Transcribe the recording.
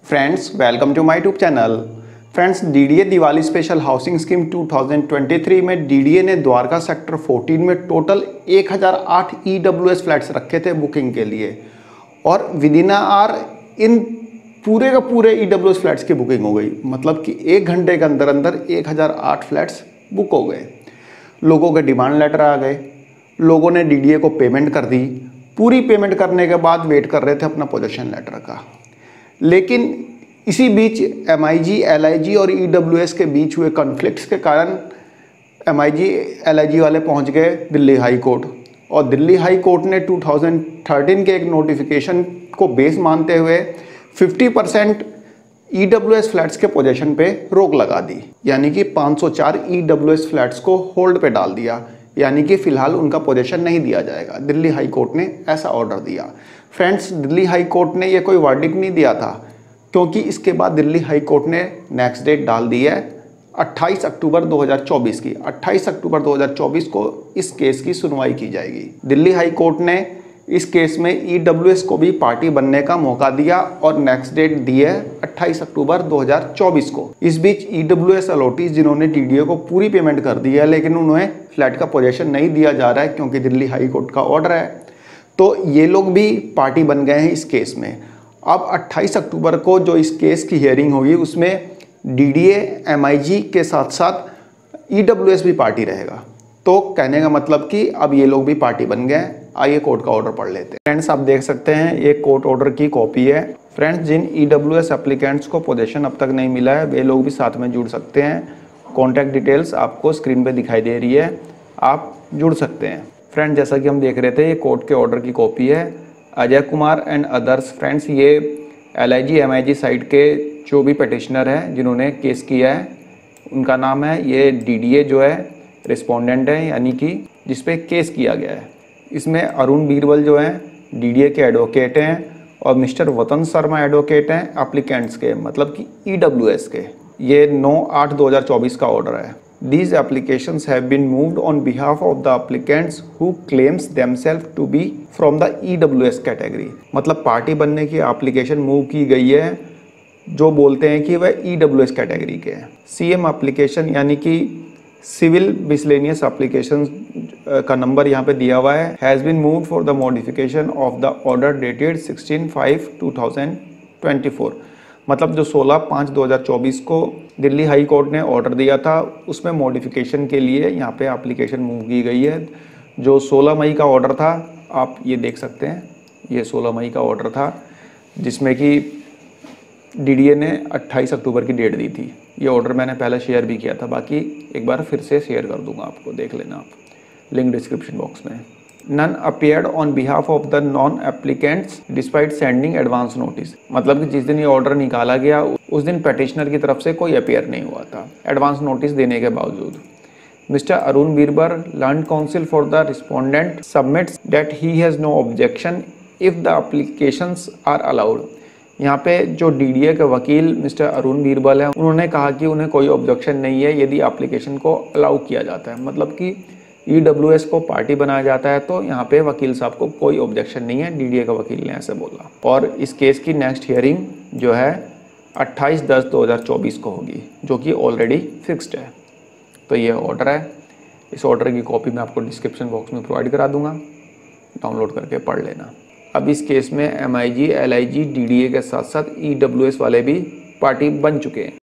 Friends welcome to my YouTube channel. Friends DDA Diwali special housing scheme 2023 में DDA ने Dwarka sector 14 में total 1008 EWS flats रखे थे booking के लिए और विद इन आवर इन पूरे का पूरे ईडब्ल्यूएस फ्लैट्स की बुकिंग हो गई। मतलब कि 1 घंटे के अंदर अंदर 1008 फ्लैट्स बुक हो गए। लोगों के डिमांड लेटर आ गए, लोगों ने डीडीए को पेमेंट कर दी। पूरी पेमेंट करने के बाद वेट कर रहे थे अपना पोजीशन लेटर का। लेकिन इसी बीच एमआईजी, एलआईजी और ईडब्ल्यूएस के बीच हुए कॉन्फ्लिक्ट्स के कारण एमआईजी, एलआईजी वाले पहुंच गए दिल्ली हाई कोर्ट और दिल्ली हाई कोर्ट ने 2013 के एक नोटिफिकेशन को बेस मानते हुए 50% ईडब्ल्यूएस फ्लैट्स के पोजीशन पे रोक लगा दी। यानी कि 504 ईडब्ल्यूएस फ्लैट्स को होल्ड पे डाल दिया, यानी कि फिलहाल उनका पोजीशन नहीं दिया जाएगा। दिल्ली हाई कोर्ट ने ऐसा ऑर्डर दिया। फ्रेंड्स दिल्ली हाई कोर्ट ने ये कोई वर्डिक्ट नहीं दिया था, क्योंकि इसके बाद दिल्ली हाई कोर्ट ने नेक्स्ट डेट डाल दी है 28 अक्टूबर 2024 की। 28 अक्टूबर 2024 को इस केस की सुनवाई की जाएगी। दिल्ली हाई कोर्ट ने इस केस में ईडब्ल्यूएस को भी पार्टी बनने का मौका दिया और नेक्स्ट डेट दी है 28 अक्टूबर 2024 को। इस बीच ईडब्ल्यूएस अलॉटीज जिन्होंने डीडीए को पूरी पेमेंट कर दी है, लेकिन उन्हें फ्लैट का पोजीशन नहीं दिया जा रहा है क्योंकि दिल्ली हाई कोर्ट का ऑर्डर है, तो ये लोग भी पार्टी बन गए हैं इस केस में। अब 28 अक्टूबर को जो इस केस की हियरिंग होगी उसमें डीडीए, एमआईजी के साथ साथ ईडब्ल्यूएस भी पार्टी रहेगा। तो कहने का मतलब कि अब ये लोग भी पार्टी बन गए हैं। आइए कोर्ट का ऑर्डर पढ़ लेते हैं। फ्रेंड्स आप देख सकते हैं ये कोर्ट ऑर्डर की कॉपी है। फ्रेंड्स जिन ईडब्ल्यूएस एप्लीकेंट्स को पोजीशन अब तक नहीं मिला है वे लोग भी साथ में जुड़ सकते हैं। कॉन्टैक्ट डिटेल्स आपको स्क्रीन पे दिखाई दे रही है, आप जुड़ सकते हैं। फ्रेंड जैसा कि हम देख रहे थे ये कोर्ट के ऑर्डर की कॉपी है। Ajay Kumar and others, friends ये एलआईजी, एमआईजी साइड के जो भी पटिशनर हैं जिन्होंने केस किया है उनका नाम है। ये डीडीए जो है रिस्पोंडेंट है, यानी कि जिस पे केस किया गया है। इसमें अरुण बीरबल जो हैं डीडीए के एडवोकेट हैं और मिस्टर वतन शर्मा एडवोकेट हैं एप्लीकेंट्स के, मतलब कि ईडब्ल्यूएस के। ये 9/8/2024 का ऑर्डर है। These applications have been moved on behalf of the applicants who claims themselves to be from the EWS category। मतलब पार्टी बनने की एप्लीकेशन मूव की गई है जो बोलते हैं कि वह EWS कैटेगरी के हैं। CM एप्लीकेशन यानी कि सिविल मिसलेनियस एप्लीकेशन का नंबर यहाँ पे दिया हुआ है। Has been moved for the modification of the order dated 16/5/2024। मतलब जो 16/5/2024 को दिल्ली हाई कोर्ट ने ऑर्डर दिया था उसमें मॉडिफिकेशन के लिए यहाँ पे एप्लीकेशन मूव की गई है। जो 16 मई का ऑर्डर था आप ये देख सकते हैं, ये 16 मई का ऑर्डर था जिसमें कि डीडीए ने 28 अक्टूबर की डेट दी थी। ये ऑर्डर मैंने पहले शेयर भी किया था, बाकी एक बार फिर से शेयर कर दूंगा आपको, देख लेना आप, लिंक डिस्क्रिप्शन बॉक्स में। None appeared on behalf of the non-applicants despite sending advance notice। मतलब कि जिस दिन ये ऑर्डर निकाला गया उस दिन पेटिशनर की तरफ से कोई अपेयर नहीं हुआ था एडवांस नोटिस देने के बावजूद। Mister Arun Birbal, learned counsel for the respondent, submits that he has no objection if the applications are allowed. यहाँ पे जो डीडीए के वकील मिस्टर अरुण बीरबल हैं उन्होंने कहा कि उन्हें कोई ऑब्जेक्शन नहीं है यदि एप्लीकेशन को अलाउ किया जाता है। मतलब कि ईडब्ल्यूएस को पार्टी बनाया जाता है तो यहाँ पे वकील साहब को कोई ऑब्जेक्शन नहीं है, डीडीए का वकील ने ऐसे बोला। और इस केस की नेक्स्ट हियरिंग जो है 28/10/2024 को होगी, जो कि ऑलरेडी फिक्स्ड है। तो ये ऑर्डर है, इस ऑर्डर की कॉपी मैं आपको डिस्क्रिप्शन बॉक्स में प्रोवाइड करा दूंगा, डाउनलोड करके पढ़ लेना। अब इस केस में एमआईजी, एलआईजी, डीडीए के साथ साथ ईडब्ल्यूएस वाले भी पार्टी बन चुके हैं।